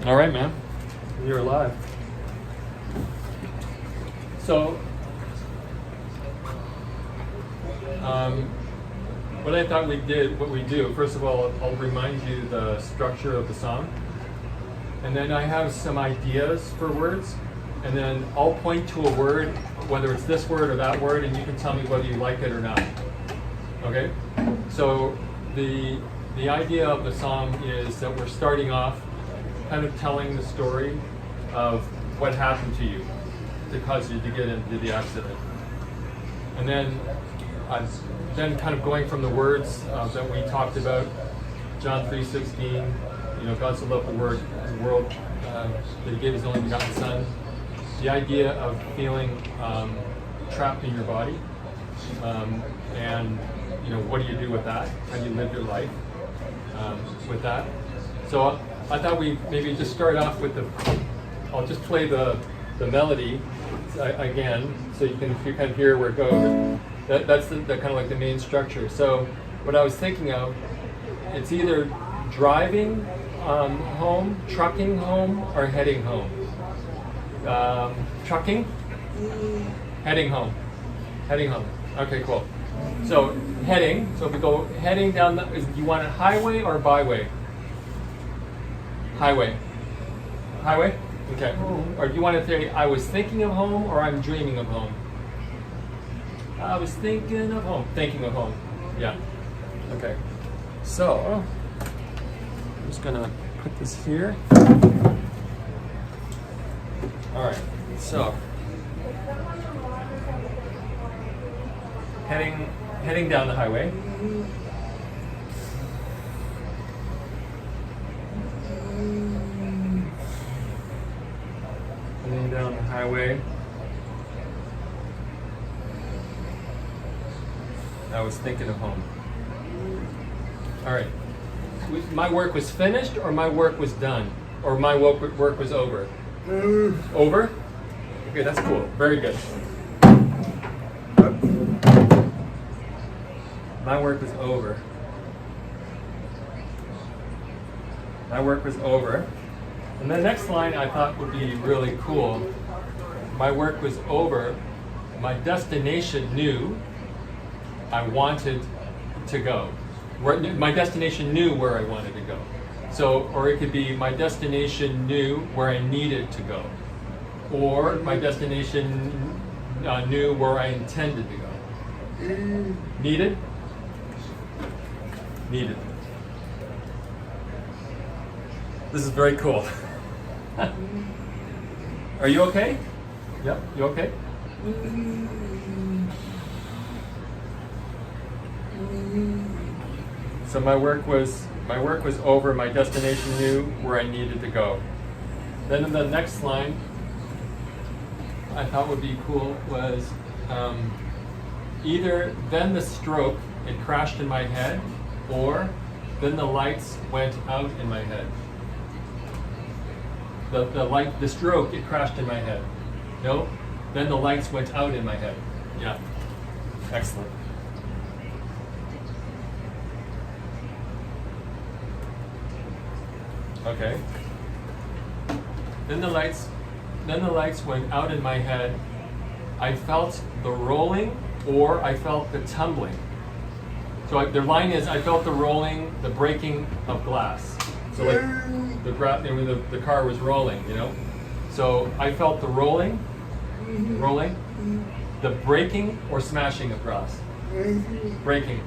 All right, man. You're alive. So, what I thought what we do, first of all, I'll remind you the structure of the song. And then I have some ideas for words. And then I'll point to a word, whether it's this word or that word, and you can tell me whether you like it or not. Okay? So, the idea of the song is that we're starting off kind of telling the story of what happened to you to cause you to get into the accident. And then kind of going from the words that we talked about, John 3:16, God so loved the world that he gave his only begotten Son. The idea of feeling trapped in your body, and what do you do with that? How do you live your life with that? So I thought we maybe just start off with I'll just play the melody again, so you can kind of hear where it goes. That's the kind of like the main structure. So what I was thinking of, it's either driving home, trucking home, or heading home. Trucking, heading home, heading home. Okay, cool. So heading. So if we go heading down, you want it highway or byway? Highway. Highway? Okay. Or do you want to say, I was thinking of home or I'm dreaming of home? I was thinking of home. Thinking of home. Yeah. Okay. So, I'm just going to put this here. All right. So, heading down the highway. Heading down the highway. I was thinking of home. All right. My work was finished, or my work was done, or my work was over. Over? Okay, that's cool. Very good. My work was over. My work was over. And the next line I thought would be really cool. My work was over. My destination knew I wanted to go. My destination knew where I wanted to go. So, or it could be my destination knew where I needed to go. Or my destination knew where I intended to go. Needed? Needed. This is very cool. Are you okay? Yep, you okay? So my work was over, my destination knew where I needed to go. Then in the next line, I thought would be cool was either then the stroke, it crashed in my head, or then the lights went out in my head. The stroke, it crashed in my head. No, then the lights went out in my head. Yeah, excellent. Okay. Then the lights went out in my head. I felt the rolling, or I felt the tumbling. So the line is, I felt the rolling, the breaking of glass. So like the car was rolling, So I felt the rolling, the breaking or smashing of glass. Breaking.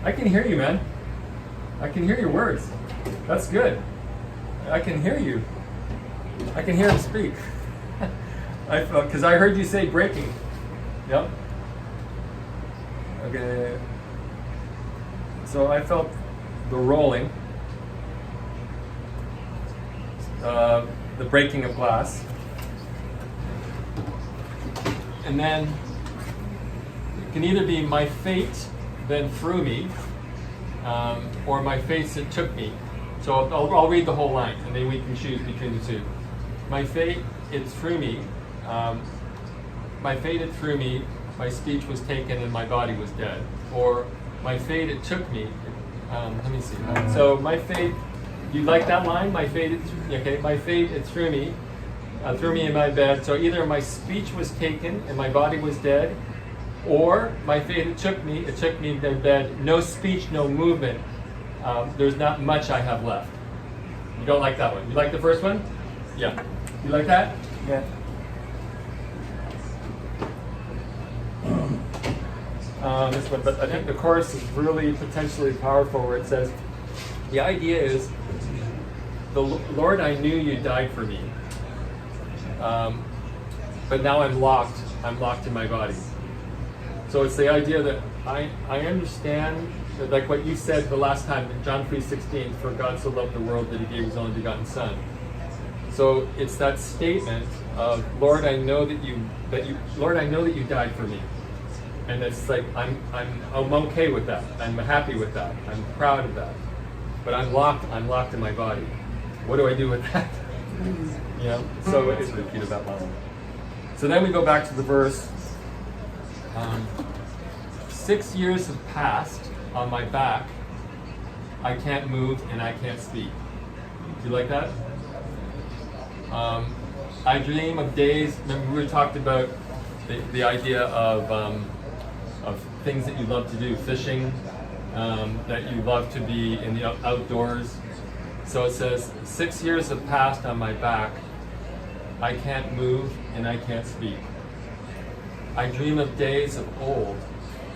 I can hear you, man. I can hear your words. That's good. I can hear you. I can hear him speak. Because I heard you say breaking. Yep. Okay. So I felt the rolling, the breaking of glass, and then it can either be my fate then threw me, or my fate that took me. So I'll read the whole line, and then we can choose between the two. My fate, it threw me. My fate, it threw me. My speech was taken, and my body was dead. Or my fate, it took me. Let me see. So my fate, You like that line? My fate, okay, my fate, it threw me in my bed. So either my speech was taken and my body was dead, or my fate, it took me in their bed, no speech, no movement. There's not much I have left. You don't like that one? You like the first one? Yeah. You like that? Yeah. This one, but I think the chorus is really potentially powerful where it says, the idea is, the Lord, I knew you died for me, but now I'm locked in my body. So it's the idea that I understand that, like what you said the last time in John 3:16, for God so loved the world that he gave his only begotten son. So it's that statement of, Lord, I know that you died for me. And it's like I'm okay with that. I'm happy with that. I'm proud of that. But I'm locked in my body. What do I do with that? You know? So it's repeated that line. So then we go back to the verse. 6 years have passed on my back. I can't move and I can't speak. Do you like that? I dream of days. Remember we talked about the idea of things that you love to do, fishing, that you love to be in the outdoors. So it says, 6 years have passed on my back. I can't move and I can't speak. I dream of days of old,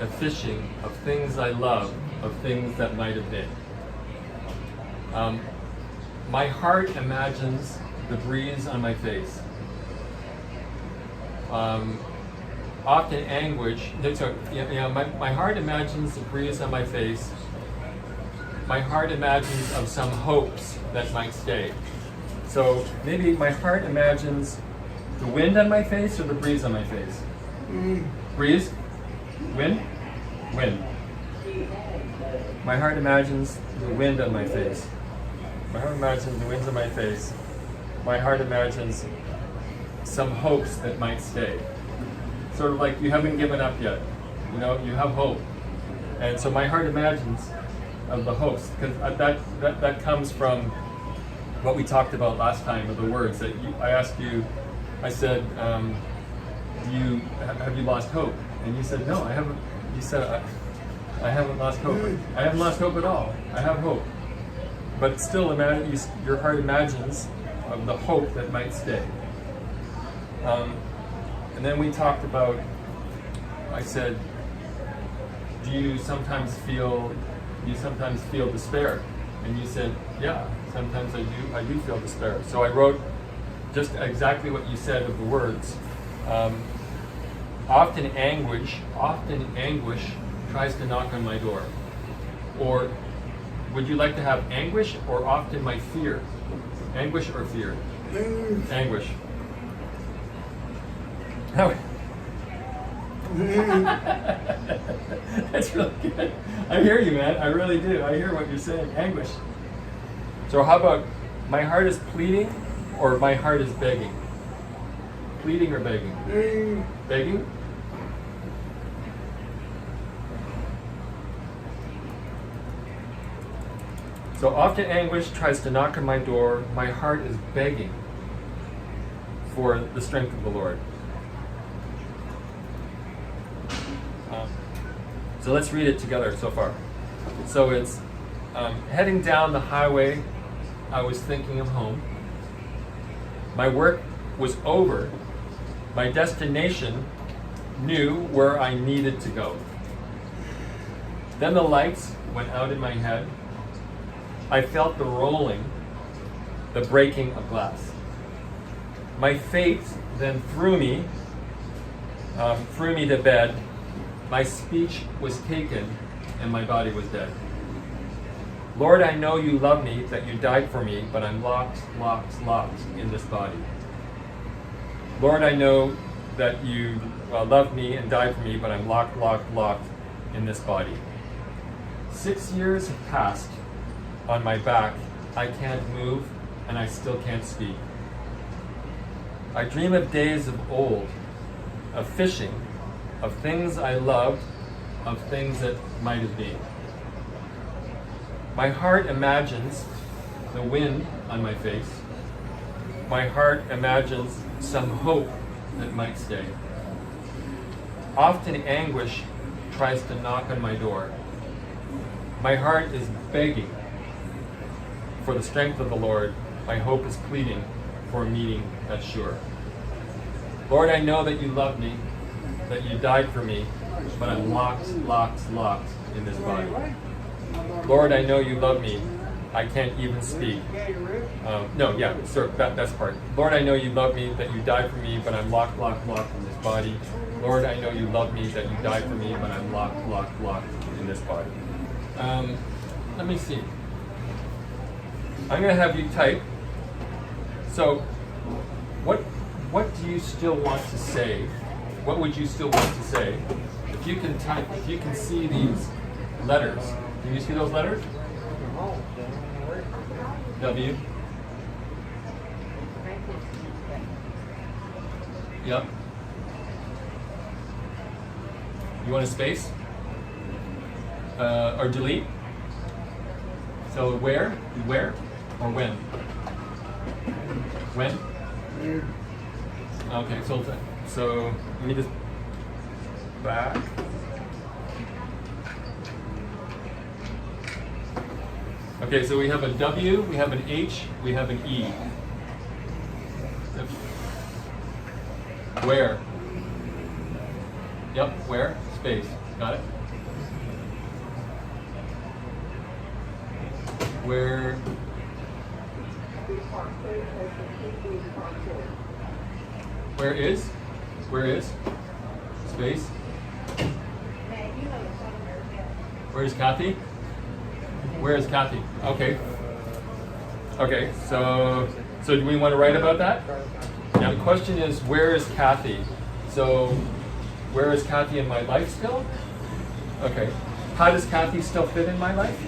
of fishing, of things I love, of things that might have been. My heart imagines the breeze on my face. Often anguish. My heart imagines the breeze on my face. My heart imagines of some hopes that might stay. So maybe my heart imagines the wind on my face or the breeze on my face. Breeze, wind, wind. My heart imagines the wind on my face. My heart imagines the winds on my face. My heart imagines some hopes that might stay. Sort of like you haven't given up yet. You know, you have hope. And so my heart imagines of the hopes, because that comes from what we talked about last time with the words that I asked you. I said, have you lost hope? And you said, no, I haven't. You said, I haven't lost hope. I haven't lost hope at all. I have hope. But still, your heart imagines of the hope that might stay. And then we talked about, I said, do you sometimes feel despair? And you said, yeah, sometimes I do feel despair. So I wrote just exactly what you said of the words. Often anguish tries to knock on my door. Or would you like to have anguish or often my fear? Anguish or fear? Anguish. That's really good. I hear you, man. I really do. I hear what you're saying. Anguish. So how about my heart is pleading or my heart is begging? Pleading or begging? Begging? So often anguish tries to knock on my door. My heart is begging for the strength of the Lord. So let's read it together so far. So it's heading down the highway, I was thinking of home. My work was over. My destination knew where I needed to go. Then the lights went out in my head. I felt the rolling, the breaking of glass. My fate then threw me to bed. My speech was taken and my body was dead. Lord, I know you love me, that you died for me, but I'm locked in this body. Lord, I know that you love me and died for me, but I'm locked in this body. 6 years have passed on my back. I can't move and I still can't speak. I dream of days of old, of fishing, of things I loved, of things that might have been. My heart imagines the wind on my face. My heart imagines some hope that might stay. Often anguish tries to knock on my door. My heart is begging for the strength of the Lord. My hope is pleading for a meeting that's sure. Lord, I know that you love me, that you died for me, but I'm locked in this body. Lord, I know you love me. I can't even speak. That's part. Lord, I know you love me, that you died for me, but I'm locked in this body. Lord, I know you love me, that you died for me, but I'm locked in this body. Let me see. I'm going to have you type. So, what do you still want to say? What would you still want to say? If you can type, if you can see these letters. Can you see those letters? W. Yep. You want a space? Or delete? So where or when? When? Okay, so let me just back. Okay, so we have a W, we have an H, we have an E. Where? Yep, where? Space. Got it? Where? Where is? Where is? Space. Where's Kathy? Where is Kathy? Okay. Okay, so do we want to write about that? Now the question is, where is Kathy? So, where is Kathy in my life still? Okay. How does Kathy still fit in my life?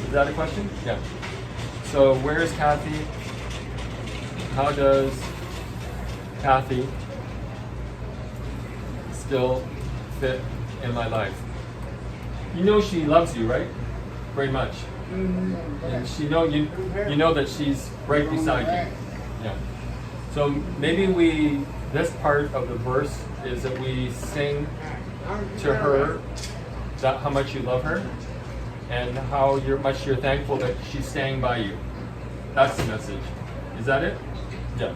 Is that a question? Yeah. So, where is Kathy? How does Kathy still fit in my life? You know she loves you, right? Very much. And you know that she's right beside you. Yeah. So maybe this part of the verse is that we sing to her that how much you love her and how much you're thankful that she's staying by you. That's the message. Is that it? Yeah.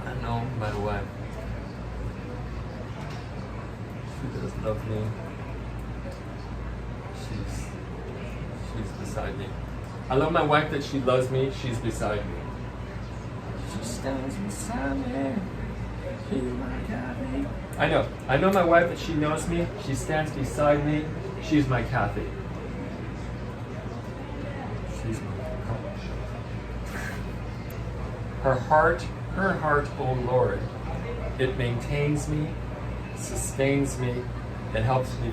I know my wife. She does love me. She's beside me. I love my wife that she loves me. She's beside me. She stands beside me. She's my Kathy. I know my wife that she knows me. She stands beside me. She's my Kathy. She's my Her heart, oh Lord, it maintains me, sustains me, and helps me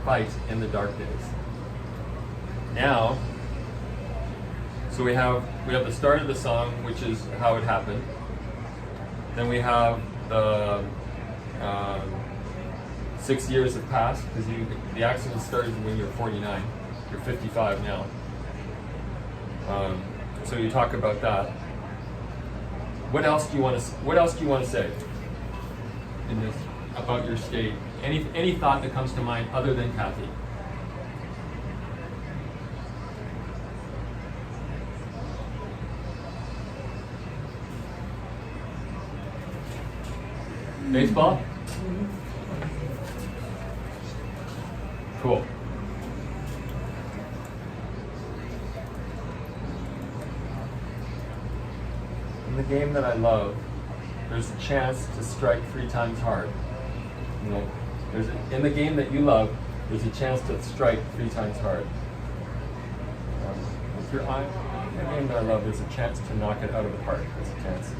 fight in the dark days. Now, so we have the start of the song, which is how it happened. Then we have the 6 years have passed because the accident started when you're 49. You're 55 now. So you talk about that. What else do you want to say in this about your state? Any thought that comes to mind other than Kathy? Baseball? Cool. In the game that I love, there's a chance to strike 3 times hard. You know, in the game that you love, there's a chance to strike 3 times hard. With your eye, in the game that I love, there's a chance to knock it out of the park. There's a chance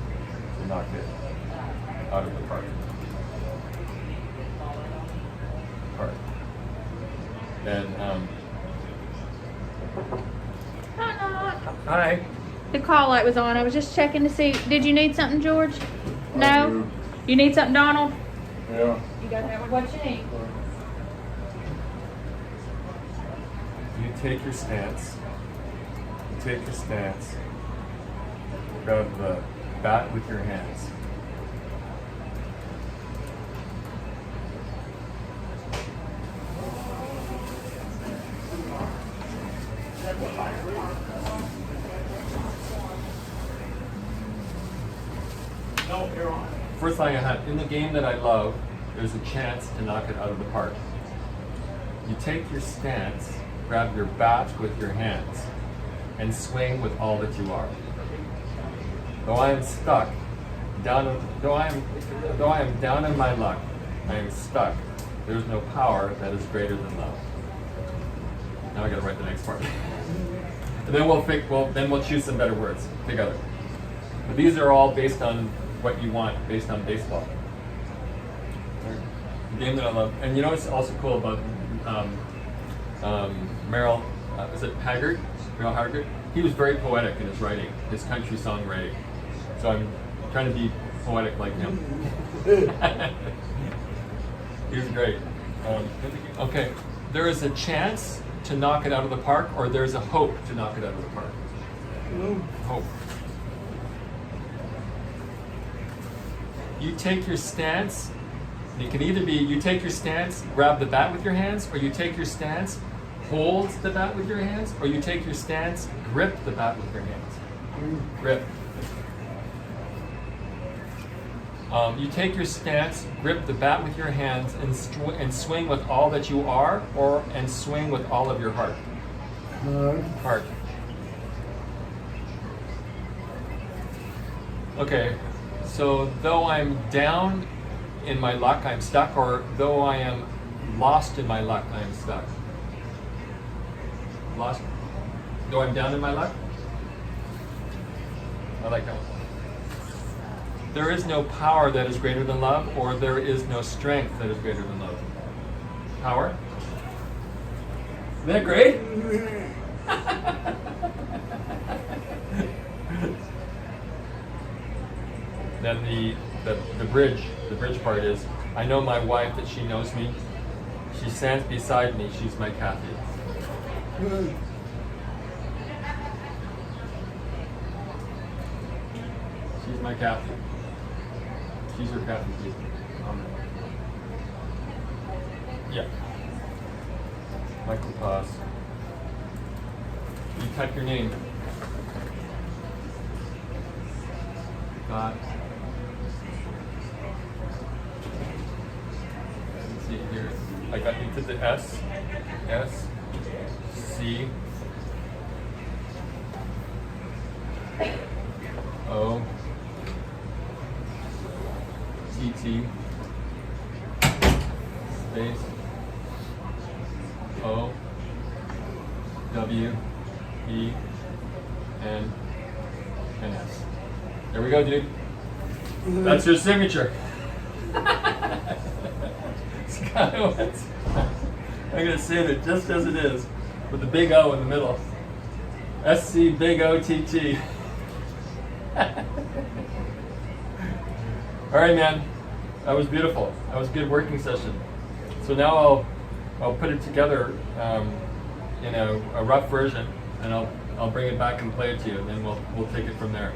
to knock it out of the park. And hi. The call light was on. I was just checking to see. Did you need something, George? No? You need something, Donald? Yeah. You got that one? What you need? You take your stance. Grab the bat with your hands. First thing I had, in the game that I love, there's a chance to knock it out of the park. You take your stance, grab your bat with your hands, and swing with all that you are. Though I am stuck, though I am down in my luck, I am stuck. There's no power that is greater than love. Now I gotta write the next part. And then we'll choose some better words together. But these are all based on what you want, based on baseball. The game that I love. And you know what's also cool about Merrill, is it Haggard? Merrill Haggard? He was very poetic in his writing, his country song writing. So I'm trying to be poetic like him. He was great. Okay, there is a chance to knock it out of the park, or there's a hope to knock it out of the park. Hope. You take your stance. It can either be you take your stance, grab the bat with your hands, or you take your stance, hold the bat with your hands, or you take your stance, grip the bat with your hands. Grip. You take your stance, grip the bat with your hands, and swing with all that you are, and swing with all of your heart. Heart. Okay, so though I'm down in my luck, I'm stuck, or though I am lost in my luck, I am stuck. Lost. Though I'm down in my luck? I like that one. There is no power that is greater than love, or there is no strength that is greater than love. Power? Isn't that great? Then the bridge part is, I know my wife, that she knows me. She stands beside me, she's my Kathy. She's my Kathy. She's your Kathy, please. Yeah. Michael, pause. You type your name. God. Let's see here. I got into the S, C, O, T, T, space, O, W, E, N, and S. There we go, dude. That's your signature. Skywatts. I'm going to save it just as it is, with the big O in the middle. SC big OTT. All right, man. That was beautiful. That was a good working session. So now I'll put it together in a rough version, and I'll bring it back and play it to you, and then we'll take it from there.